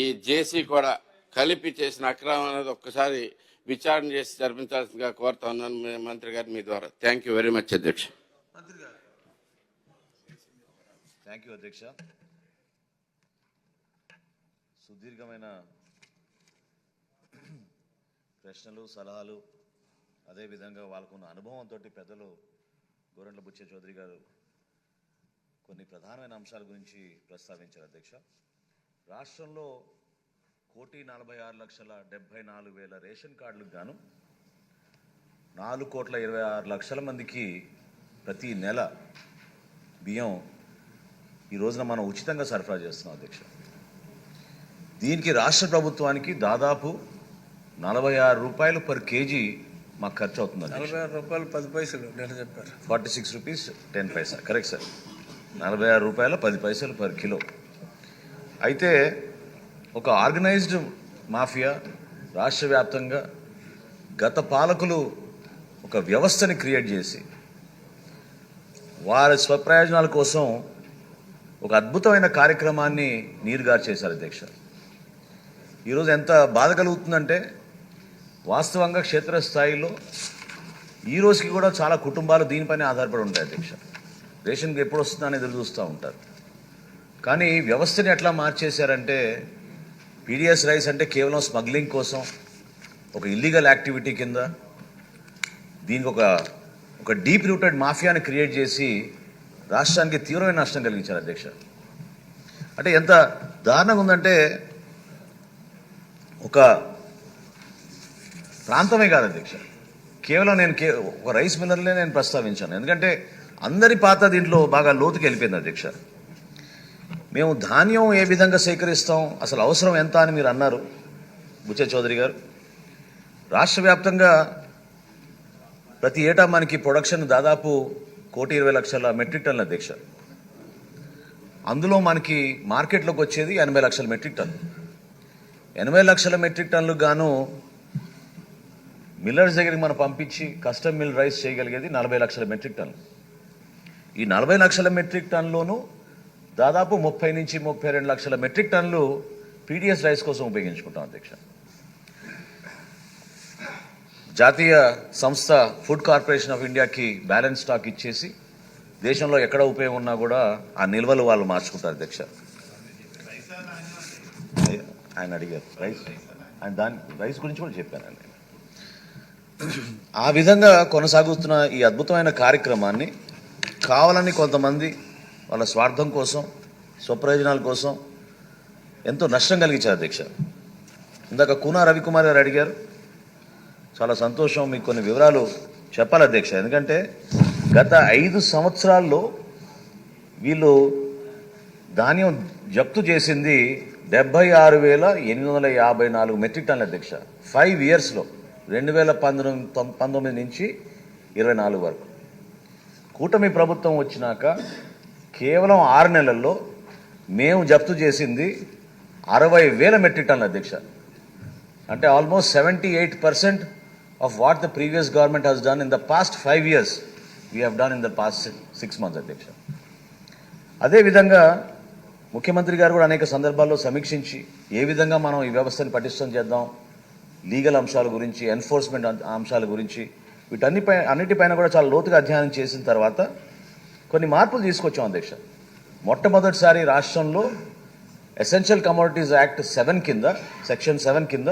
ఈ జేసీ కూడా కలిపి చేసిన అక్రమం అనేది ఒక్కసారి విచారణ చేసి జరిపించాల్సిందిగా కోరుతా ఉన్నాను మంత్రి గారు మీ ద్వారా. థ్యాంక్ యూ వెరీ మచ్ అధ్యక్ష. థ్యాంక్ యూ అధ్యక్ష. సుదీర్ఘమైన ప్రశ్నలు, సలహాలు, అదేవిధంగా వాళ్ళకున్న అనుభవంతో పెద్దలు గోరంట్ల బుచ్చయ్య చౌదరి గారు కొన్ని ప్రధానమైన అంశాల గురించి ప్రస్తావించారు అధ్యక్ష. రాష్ట్రంలో 1,46,74,000 రేషన్ కార్డులకు గాను 4,26,00,000 మందికి ప్రతి నెల బియ్యం ఈ రోజున మనం ఉచితంగా సరఫరా చేస్తున్నాం అధ్యక్ష. దీనికి రాష్ట్ర ప్రభుత్వానికి దాదాపు 46 రూపాయలు పర్ కేజీ మాకు ఖర్చు అవుతుంది. 46 రూపాయలు 10 పైసలు నేను చెప్పారు. 46 రూపీస్ 10 పైసా, కరెక్ట్ సార్. 46 రూపాయల 10 పైసలు పర్ కిలో. అయితే ఒక ఆర్గనైజ్డ్ మాఫియా రాష్ట్ర వ్యాప్తంగా గత పాలకులు ఒక వ్యవస్థని క్రియేట్ చేసి వారి స్వప్రయోజనాల కోసం ఒక అద్భుతమైన కార్యక్రమాన్ని నీరుగారు చేశారు అధ్యక్ష. ఈరోజు ఎంత బాధ కలుగుతుందంటే వాస్తవంగా క్షేత్రస్థాయిలో ఈ రోజుకి కూడా చాలా కుటుంబాలు దీనిపైనే ఆధారపడి ఉంటాయి అధ్యక్ష. రేషన్కి ఎప్పుడు వస్తుందని ఎదురు చూస్తూ ఉంటారు. కానీ వ్యవస్థని ఎట్లా మార్చేశారంటే పీడిఎస్ రైస్ అంటే కేవలం స్మగ్లింగ్ కోసం, ఒక ఇల్లీగల్ యాక్టివిటీ కింద దీనికి ఒక డీప్ రూటెడ్ మాఫియాని క్రియేట్ చేసి రాష్ట్రానికి తీవ్రమైన నష్టం కలిగించారు అధ్యక్ష. అంటే ఎంత దారుణంగా ఉందంటే ఒక ప్రాంతమే కాదు అధ్యక్ష, కేవలం నేను ఒక రైస్ మిల్లర్లే నేను ప్రస్తావించాను. ఎందుకంటే అందరి పాత దీంట్లో బాగా లోతుకి వెళ్ళిపోయింది అధ్యక్ష. మేము ధాన్యం ఏ విధంగా సేకరిస్తాం, అసలు అవసరం ఎంత అని మీరు అన్నారు బుచ్చయ్య చౌదరి గారు. రాష్ట్ర వ్యాప్తంగా ప్రతి ఏటా మనకి ప్రొడక్షన్ దాదాపు 1,20,00,000 మెట్రిక్ టన్నుల అధ్యక్ష. అందులో మనకి మార్కెట్లోకి వచ్చేది 80 లక్షల మెట్రిక్ టన్ను. 80 లక్షల మెట్రిక్ టన్నులకు గాను మిల్లర్స్ దగ్గరికి మనం పంపించి కస్టమ్ మిల్ రైస్ చేయగలిగేది 40 లక్షల మెట్రిక్ టన్ను. ఈ 40 లక్షల మెట్రిక్ టన్నులోనూ దాదాపు 30 నుంచి 32 లక్షల మెట్రిక్ టన్నులు పీడిఎస్ రైస్ కోసం ఉపయోగించుకుంటాం అధ్యక్ష. జాతీయ సంస్థ ఫుడ్ కార్పొరేషన్ ఆఫ్ ఇండియాకి బ్యాలెన్స్ స్టాక్ ఇచ్చేసి దేశంలో ఎక్కడ ఉపయోగం ఉన్నా కూడా ఆ నిల్వలు వాళ్ళు మార్చుకుంటారు అధ్యక్ష. ఆయన అడిగారు రైస్, ఆయన దాని రైస్ గురించి కూడా చెప్పానండి. ఆ విధంగా కొనసాగుతున్న ఈ అద్భుతమైన కార్యక్రమాన్ని కావాలని కొంతమంది వాళ్ళ స్వార్థం కోసం, స్వప్రయోజనాల కోసం ఎంతో నష్టం కలిగించారు అధ్యక్ష. ఇందాక కూనా రవికుమార్ గారు అడిగారు, చాలా సంతోషం, మీకు కొన్ని వివరాలు చెప్పాలి అధ్యక్ష. ఎందుకంటే గత 5 సంవత్సరాల్లో వీళ్ళు ధాన్యం జప్తు చేసింది 76,854 మెట్రిక్ టన్నుల అధ్యక్ష. 5 ఇయర్స్లో 2019 నుంచి 24 వరకు. కూటమి ప్రభుత్వం వచ్చినాక కేవలం 6 నెలల్లో మేము జప్తు చేసింది 60,000 మెట్రిక్ టన్నుల అధ్యక్ష. అంటే almost 78% of what the previous government has done in the past 5 years, we have done in the past 6 months, అధ్యక్ష. అదేవిధంగా ముఖ్యమంత్రి గారు కూడా అనేక సందర్భాల్లో సమీక్షించి ఏ విధంగా మనం ఈ వ్యవస్థను పటిష్టం చేద్దాం, లీగల్ అంశాల గురించి, ఎన్ఫోర్స్మెంట్ అంశాల గురించి, అన్నిటిపైన కూడా చాలా లోతుగా అధ్యయనం చేసిన తర్వాత కొన్ని మార్పులు తీసుకొచ్చాం అధ్యక్ష. మొట్టమొదటిసారి రాష్ట్రంలో ఎసెన్షియల్ కమోడిటీస్ యాక్ట్ 7 కింద, సెక్షన్ 7 కింద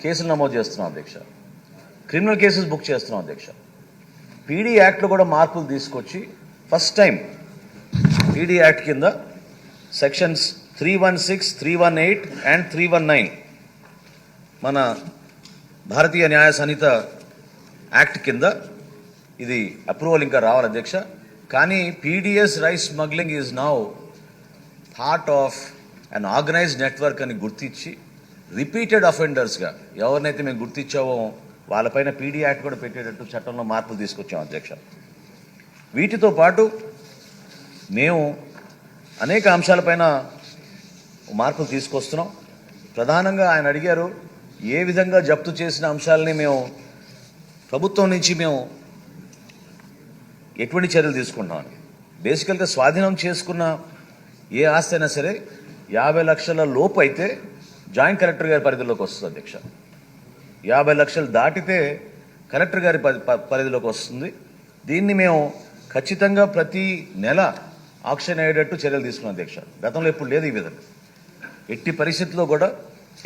కేసులు నమోదు చేస్తున్నాం అధ్యక్ష. క్రిమినల్ కేసెస్ బుక్ చేస్తున్నాం అధ్యక్ష. పీడీ యాక్ట్లో కూడా మార్పులు తీసుకొచ్చి ఫస్ట్ టైం పీడీ యాక్ట్ కింద సెక్షన్స్ 316, 318 అండ్ 319 మన భారతీయ న్యాయ సంహిత యాక్ట్ కింద ఇది అప్రూవల్ ఇంకా రావాలి అధ్యక్ష. కానీ PDS rice smuggling is now part of an organised network అని గుర్తించి రిపీటెడ్ అఫెండర్స్గా ఎవరినైతే మేము గుర్తించావో వాళ్ళపైన పీడీ యాక్ట్ కూడా పెట్టేటట్టు చట్టంలో మార్పులు తీసుకొచ్చాం అధ్యక్ష. వీటితో పాటు మేము అనేక అంశాలపైన మార్పులు తీసుకొస్తున్నాం. ప్రధానంగా ఆయన అడిగారు ఏ విధంగా జప్తు చేసిన అంశాలని మేము ప్రభుత్వం నుంచి మేము ఎటువంటి చర్యలు తీసుకుంటామని. బేసికల్గా స్వాధీనం చేసుకున్న ఏ ఆస్తి అయినా సరే 50 లక్షల లోపు అయితే జాయింట్ కలెక్టర్ గారి పరిధిలోకి వస్తుంది అధ్యక్ష. 50 లక్షలు దాటితే కలెక్టర్ గారి పరిధిలోకి వస్తుంది. దీన్ని మేము ఖచ్చితంగా ప్రతి నెల ఆక్షన్ అయ్యేటట్టు చర్యలు తీసుకున్నాం అధ్యక్ష. గతంలో ఎప్పుడు లేదు ఈ విధంగా. ఎట్టి పరిస్థితుల్లో కూడా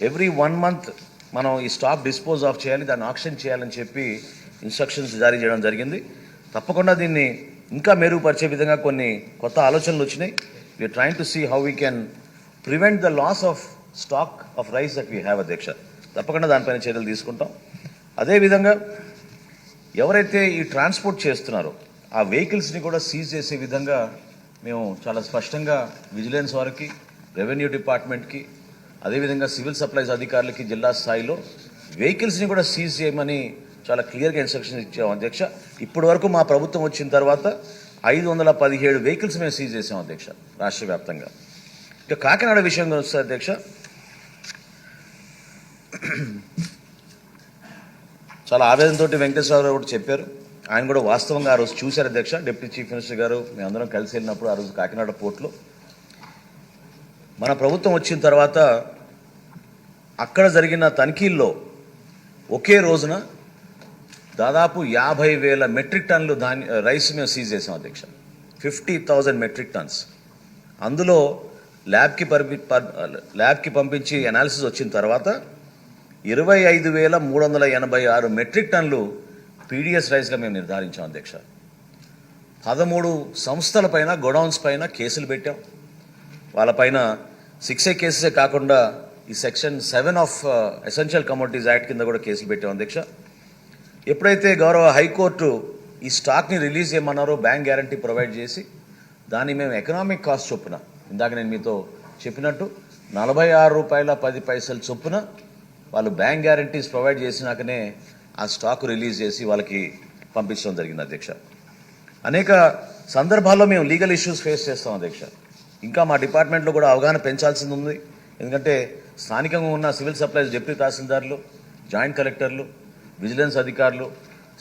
ఎవ్రీ 1 మంత్ మనం ఈ స్టాక్ డిస్పోజ్ ఆఫ్ చేయాలి, దాన్ని ఆక్షన్ చేయాలని చెప్పి ఇన్స్ట్రక్షన్స్ జారీ చేయడం జరిగింది. తప్పకుండా దీన్ని ఇంకా మెరుగుపరిచే విధంగా కొన్ని కొత్త ఆలోచనలు వచ్చినాయి. We're trying to see how we can prevent the loss of stock of rice that we have అధ్యక్ష. తప్పకుండా దానిపైన చర్యలు తీసుకుంటాం. అదేవిధంగా ఎవరైతే ఈ ట్రాన్స్పోర్ట్ చేస్తున్నారో ఆ వెహికల్స్ని కూడా సీజ్ చేసే విధంగా మేము చాలా స్పష్టంగా విజిలెన్స్ వారికి, రెవెన్యూ డిపార్ట్మెంట్కి, అదేవిధంగా సివిల్ సప్లైస్ అధికారులకి జిల్లా స్థాయిలో వెహికల్స్ని కూడా సీజ్ చేయమని చాలా క్లియర్గా ఇన్స్ట్రక్షన్స్ ఇచ్చాం అధ్యక్ష. ఇప్పటి వరకు మా ప్రభుత్వం వచ్చిన తర్వాత 517 వెహికల్స్ మేము సీజ్ చేసాం అధ్యక్ష రాష్ట్ర వ్యాప్తంగా. ఇక కాకినాడ విషయంగా వస్తే అధ్యక్ష, చాలా ఆవేదనతో వెంకటేశ్వరరావు కూడా చెప్పారు. ఆయన కూడా వాస్తవంగా ఆ రోజు చూశారు అధ్యక్ష. డిప్యూటీ చీఫ్ మినిస్టర్ గారు మేమందరం కలిసి వెళ్ళినప్పుడు ఆ రోజు కాకినాడ పోర్టులో మన ప్రభుత్వం వచ్చిన తర్వాత అక్కడ జరిగిన తనిఖీల్లో ఒకే రోజున దాదాపు 50,000 మెట్రిక్ టన్నులు రైస్ మేము సీజ్ చేసాం అధ్యక్ష. 50,000 మెట్రిక్ టన్స్. అందులో ల్యాబ్కి పంపించి అనాలిసిస్ వచ్చిన తర్వాత 25,386 మెట్రిక్ టన్నులు పీడిఎస్ రైస్గా మేము నిర్ధారించాం అధ్యక్ష. 13 సంస్థల పైన, గోడౌన్స్ పైన కేసులు పెట్టాం. వాళ్ళపైన 6A కేసెసే కాకుండా ఈ section 7 of essential commodities act కింద కూడా కేసులు పెట్టాం అధ్యక్ష. ఎప్పుడైతే గౌరవ హైకోర్టు ఈ స్టాక్ని రిలీజ్ చేయమన్నారో బ్యాంక్ గ్యారంటీ ప్రొవైడ్ చేసి దాన్ని మేము ఎకనామిక్ కాస్ట్ చొప్పున, ఇందాక నేను మీతో చెప్పినట్టు ₹46.10 చొప్పున వాళ్ళు బ్యాంక్ గ్యారంటీస్ ప్రొవైడ్ చేసినాకనే ఆ స్టాక్ రిలీజ్ చేసి వాళ్ళకి పంపించడం జరిగింది అధ్యక్ష. అనేక సందర్భాల్లో మేము లీగల్ ఇష్యూస్ ఫేస్ చేస్తాం అధ్యక్ష. ఇంకా మా డిపార్ట్మెంట్లో కూడా అవగాహన పెంచాల్సింది ఉంది. ఎందుకంటే స్థానికంగా ఉన్న సివిల్ సప్లైస్ డిప్యూటీ తహసీల్దార్లు, జాయింట్ కలెక్టర్లు, విజిలెన్స్ అధికారులు,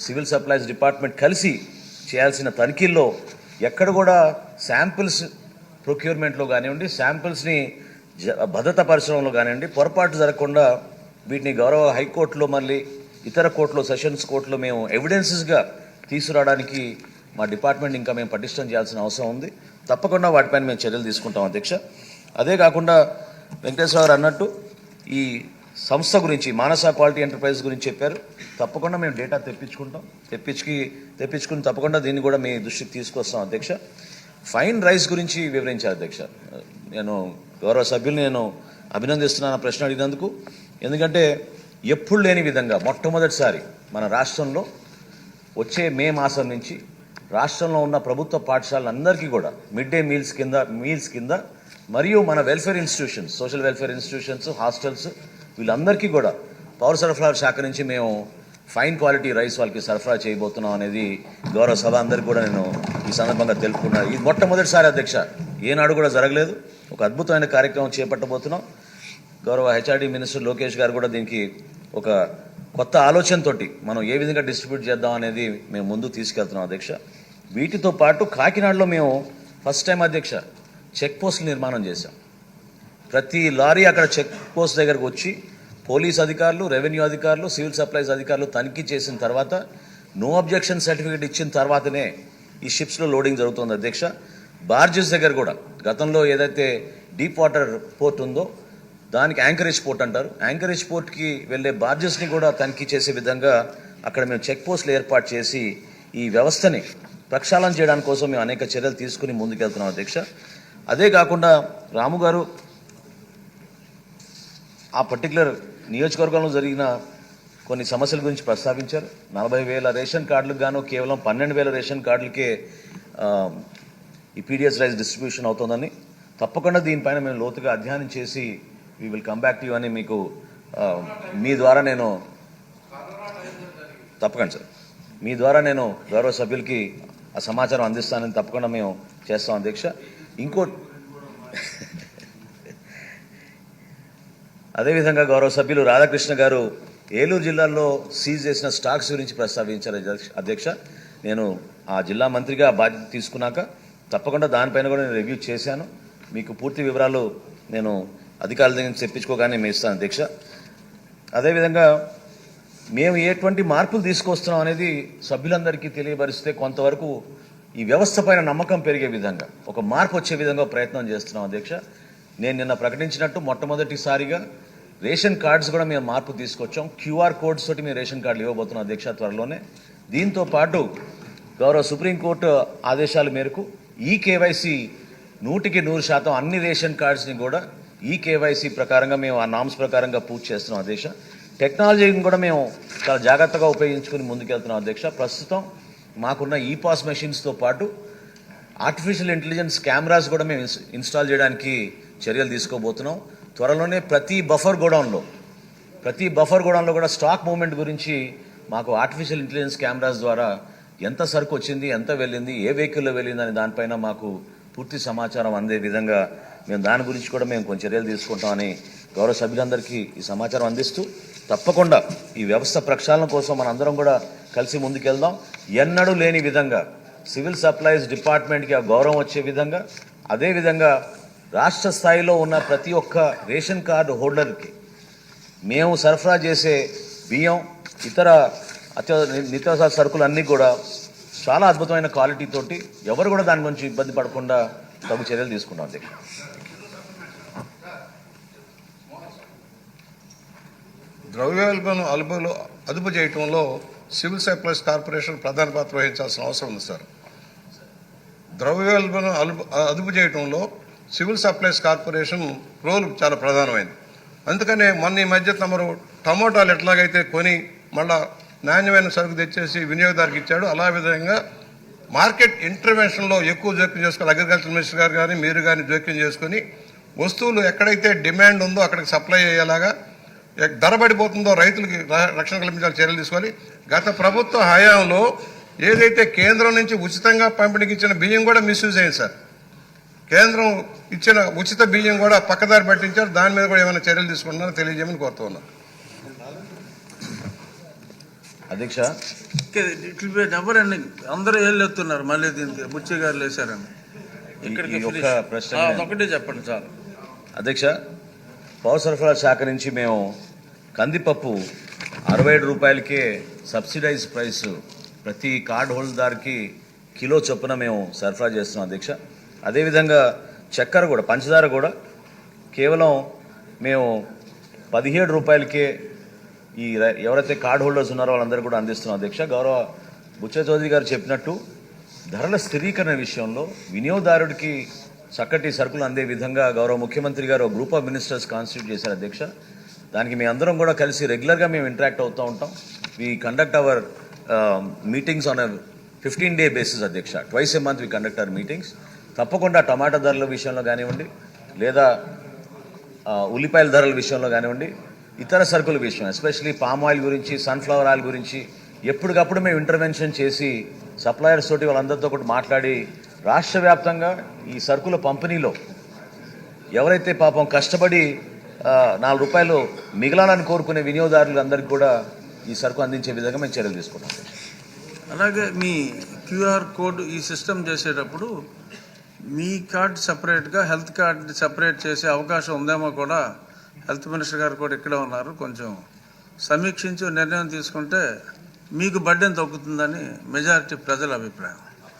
సివిల్ సప్లైస్ డిపార్ట్మెంట్ కలిసి చేయాల్సిన తనిఖీల్లో ఎక్కడ కూడా శాంపిల్స్ ప్రొక్యూర్మెంట్లో కానివ్వండి, శాంపిల్స్ని భద్రతాపరచడంలో కానివ్వండి పొరపాటు జరగకుండా వీటిని గౌరవ హైకోర్టులో, మళ్ళీ ఇతర కోర్టులో, సెషన్స్ కోర్టులో మేము ఎవిడెన్సెస్గా తీసుకురావడానికి మా డిపార్ట్మెంట్ ఇంకా మేము పటిష్టం చేయాల్సిన అవసరం ఉంది. తప్పకుండా వాటిపైన మేము చర్యలు తీసుకుంటాం అధ్యక్ష. అదే కాకుండా వెంకటేశ్వర అన్నట్టు ఈ సంస్థ గురించి, మానస క్వాలిటీ ఎంటర్ప్రైజ్ గురించి చెప్పారు. తప్పకుండా మేము డేటా తెప్పించుకుని తప్పకుండా దీన్ని కూడా మీ దృష్టికి తీసుకొస్తాం అధ్యక్ష. ఫైన్ రైస్ గురించి వివరించారు అధ్యక్ష. నేను గౌరవ సభ్యుల్ని అభినందిస్తున్నాను ప్రశ్న అడిగినందుకు. ఎందుకంటే ఎప్పుడు లేని విధంగా మొట్టమొదటిసారి మన రాష్ట్రంలో వచ్చే మే మాసం నుంచి రాష్ట్రంలో ఉన్న ప్రభుత్వ పాఠశాలలందరికీ కూడా మిడ్ డే మీల్స్ కింద మరియు మన welfare institutions, social welfare institutions, hostels, వీళ్ళందరికీ కూడా పౌర సరఫరాల శాఖ నుంచి మేము ఫైన్ క్వాలిటీ రైస్ వాళ్ళకి సరఫరా చేయబోతున్నాం అనేది గౌరవ సభ అందరికీ కూడా నేను ఈ సందర్భంగా తెలుపుకున్నాను. ఇది మొట్టమొదటిసారి అధ్యక్ష, ఏనాడు కూడా జరగలేదు. ఒక అద్భుతమైన కార్యక్రమం చేపట్టబోతున్నాం. గౌరవ హెచ్ఆర్డీ మినిస్టర్ లోకేష్ గారు కూడా దీనికి ఒక కొత్త ఆలోచనతోటి మనం ఏ విధంగా డిస్ట్రిబ్యూట్ చేద్దాం అనేది మేము ముందు తీసుకెళ్తున్నాం అధ్యక్ష. వీటితో పాటు కాకినాడలో మేము ఫస్ట్ టైం అధ్యక్ష చెక్ పోస్టులు నిర్మాణం చేశాం. ప్రతి లారీ అక్కడ చెక్ పోస్ట్ దగ్గరకు వచ్చి పోలీస్ అధికారులు, రెవెన్యూ అధికారులు, సివిల్ సప్లైస్ అధికారులు తనిఖీ చేసిన తర్వాత నో అబ్జెక్షన్ సర్టిఫికేట్ ఇచ్చిన తర్వాతనే ఈ షిప్స్లో లోడింగ్ జరుగుతుంది అధ్యక్ష. బార్జెస్ దగ్గర కూడా గతంలో ఏదైతే డీప్ వాటర్ పోర్ట్ ఉందో దానికి యాంకరేజ్ పోర్ట్ అంటారు, యాంకరేజ్ పోర్ట్కి వెళ్ళే బార్జెస్ని కూడా తనిఖీ చేసే విధంగా అక్కడ మేము చెక్ పోస్టులు ఏర్పాటు చేసి ఈ వ్యవస్థని ప్రక్షాళన చేయడానికి కోసం మేము అనేక చర్యలు తీసుకుని ముందుకెళ్తున్నాం అధ్యక్ష. అదే కాకుండా రాము గారు ఆ పర్టికులర్ నియోజకవర్గంలో జరిగిన కొన్ని సమస్యల గురించి ప్రస్తావించారు. 40,000 రేషన్ కార్డులకు గాను కేవలం 12,000 రేషన్ కార్డులకే ఈ పీడిఎస్ రైస్ డిస్ట్రిబ్యూషన్ అవుతుందని, తప్పకుండా దీనిపైన మేము లోతుగా అధ్యయనం చేసి we will come back to you అని మీకు మీ ద్వారా నేను తప్పకుండా సార్ మీ ద్వారా నేను గౌరవ సభ్యులకి ఆ సమాచారం అందిస్తానని తప్పకుండా మేము చేస్తాం అధ్యక్ష. అదేవిధంగా గౌరవ సభ్యులు రాధాకృష్ణ గారు ఏలూరు జిల్లాలో సీజ్ చేసిన స్టాక్స్ గురించి ప్రస్తావించారు అధ్యక్ష. నేను ఆ జిల్లా మంత్రిగా బాధ్యత తీసుకున్నాక తప్పకుండా దానిపైన కూడా నేను రివ్యూ చేశాను. మీకు పూర్తి వివరాలు నేను అధికారుల దగ్గర తెప్పించుకోగానే మేము ఇస్తాను అధ్యక్ష. అదేవిధంగా మేము ఎటువంటి మార్పులు తీసుకొస్తున్నాం అనేది సభ్యులందరికీ తెలియపరిస్తే కొంతవరకు ఈ వ్యవస్థ పైన నమ్మకం పెరిగే విధంగా ఒక మార్పు వచ్చే విధంగా ప్రయత్నం చేస్తున్నాం అధ్యక్ష. నేను నిన్న ప్రకటించినట్టు మొట్టమొదటిసారిగా రేషన్ కార్డ్స్ కూడా మేము మార్పు తీసుకొచ్చాం. క్యూఆర్ కోడ్స్ తోటి మేము రేషన్ కార్డులు ఇవ్వబోతున్నాం అధ్యక్ష త్వరలోనే. దీంతో పాటు గౌరవ సుప్రీంకోర్టు ఆదేశాల మేరకు ఈ కేవైసీ 100% అన్ని రేషన్ కార్డ్స్ని కూడా ఈ కేవైసీ ప్రకారంగా మేము ఆ నామ్స్ ప్రకారంగా పూర్తి చేస్తున్నాం అధ్యక్ష. టెక్నాలజీని కూడా మేము చాలా జాగ్రత్తగా ఉపయోగించుకుని ముందుకెళ్తున్నాం అధ్యక్ష. ప్రస్తుతం మాకున్న ఈ పాస్ మెషిన్స్తో పాటు ఆర్టిఫిషియల్ ఇంటెలిజెన్స్ కెమెరాస్ కూడా మేము ఇన్స్టాల్ చేయడానికి చర్యలు తీసుకోబోతున్నాం. త్వరలోనే ప్రతి బఫర్ గోడౌన్లో కూడా స్టాక్ మూవ్మెంట్ గురించి మాకు ఆర్టిఫిషియల్ ఇంటెలిజెన్స్ కెమెరాస్ ద్వారా ఎంత సరుకు వచ్చింది, ఎంత వెళ్ళింది, ఏ వెహికల్లో వెళ్ళింది అనే దానిపైన మాకు పూర్తి సమాచారం అందే విధంగా మేము దాని గురించి కూడా మేము కొన్ని చర్యలు తీసుకుంటామని గౌరవ సభ్యులందరికీ ఈ సమాచారం అందిస్తూ తప్పకుండా ఈ వ్యవస్థ ప్రక్షాళన కోసం మనందరం కూడా కలిసి ముందుకెళ్దాం. ఎన్నడూ లేని విధంగా సివిల్ సప్లైస్ డిపార్ట్మెంట్కి ఆ గౌరవం వచ్చే విధంగా, అదేవిధంగా రాష్ట్ర స్థాయిలో ఉన్న ప్రతి ఒక్క రేషన్ కార్డు హోల్డర్కి మేము సరఫరా చేసే బియ్యం, ఇతర నిత్యావసర సరుకులన్నీ కూడా చాలా అద్భుతమైన క్వాలిటీ తోటి ఎవరు కూడా దాని గురించి ఇబ్బంది పడకుండా తగు చర్యలు తీసుకుంటాం అధ్యక్ష. ద్రవ్యోల్బణం అదుపు చేయటంలో సివిల్ సప్లైస్ కార్పొరేషన్ ప్రధాన పాత్ర వహించాల్సిన అవసరం ఉంది సార్. ద్రవ్యోల్బణం అదుపు చేయటంలో సివిల్ సప్లైస్ కార్పొరేషన్ రోల్ చాలా ప్రధానమైంది. అందుకనే మొన్న ఈ మధ్య తమరు టమోటాలు ఎట్లాగైతే కొని మళ్ళా నాణ్యమైన సరుకు తెచ్చేసి వినియోగదారుకి ఇచ్చాడు, అలా విధంగా మార్కెట్ ఇంటర్వెన్షన్లో ఎక్కువ జోక్యం చేసుకోవాలి. అగ్రికల్చర్ మినిస్టర్ గారు కానీ మీరు కానీ జోక్యం చేసుకుని వస్తువులు ఎక్కడైతే డిమాండ్ ఉందో అక్కడికి సప్లై అయ్యేలాగా, ధర పడిపోతుందో రైతులకి రక్షణ కల్పించాలని చర్యలు తీసుకోవాలి. గత ప్రభుత్వ హయాంలో ఏదైతే కేంద్రం నుంచి ఉచితంగా పంపిణీకి ఇచ్చిన బియ్యం కూడా మిస్యూజ్ అయింది సార్. కేంద్రం ఇచ్చిన ఉచిత బియ్యం కూడా పక్కదారి పట్టించారు. దాని మీద కూడా ఏమైనా చర్యలు తీసుకుంటున్నారో తెలియజేయమని కోరుతూ ఉన్నాం అధ్యక్ష. ఇట్లా నెంబర్ అండి, అందరూ ఏళ్ళు ఎత్తున్నారు, మళ్ళీ దీనికి బుచ్చి గారు లేశారని. ఈ ఒక్క ప్రశ్న ఒకటే చెప్పండి చాలు అధ్యక్ష. పౌర సరఫరా శాఖ నుంచి మేము కందిపప్పు 67 రూపాయలకే సబ్సిడైజ్ ప్రైస్ ప్రతి కార్డు హోల్డర్కి కిలో చొప్పున మేము సరఫరా చేస్తున్నాం అధ్యక్ష. అదేవిధంగా చక్కెర కూడా, పంచదార కూడా కేవలం మేము 17 రూపాయలకే ఈ ఎవరైతే కార్డు హోల్డర్స్ ఉన్నారో వాళ్ళందరూ కూడా అందిస్తున్నాం అధ్యక్ష. గౌరవ బుచ్చ చౌదరి గారు చెప్పినట్టు ధరల స్థిరీకరణ విషయంలో వినియోగదారుడికి చక్కటి సరుకులు అందే విధంగా గౌరవ ముఖ్యమంత్రి గారు గ్రూప్ ఆఫ్ మినిస్టర్స్ కాన్స్టిట్యూట్ చేశారు అధ్యక్ష. దానికి మేము అందరం కూడా కలిసి రెగ్యులర్గా మేము ఇంటరాక్ట్ అవుతూ ఉంటాం. We conduct our meetings on 15-day basis అధ్యక్ష. Twice a month we conduct our meetings. తప్పకుండా టమాటా ధరల విషయంలో కానివ్వండి, లేదా ఉల్లిపాయల ధరల విషయంలో కానివ్వండి, ఇతర సరుకుల విషయం ఎస్పెషలీ పామ్ ఆయిల్ గురించి, సన్ఫ్లవర్ ఆయిల్ గురించి ఎప్పటికప్పుడు మేము ఇంటర్వెన్షన్ చేసి సప్లయర్స్ తోటి వాళ్ళందరితో కూడా మాట్లాడి రాష్ట్ర వ్యాప్తంగా ఈ సరుకుల పంపిణీలో ఎవరైతే పాపం కష్టపడి 4 రూపాయలు మిగలాలని కోరుకునే వినియోగదారులందరికీ కూడా ఈ సరుకు అందించే విధంగా మేము చర్యలు తీసుకుంటాం. అలాగే మీ క్యూఆర్ కోడ్ ఈ సిస్టమ్ చేసేటప్పుడు మీ కార్డ్ సపరేట్గా హెల్త్ కార్డ్ సపరేట్ చేసే అవకాశం ఉందేమో కూడా హెల్త్ మినిస్టర్ గారు కూడా ఇక్కడే ఉన్నారు. కొంచెం సమీక్షించి నిర్ణయం తీసుకుంటే మీకు బడ్డెన్ తగ్గుతుందని మెజారిటీ ప్రజల అభిప్రాయం.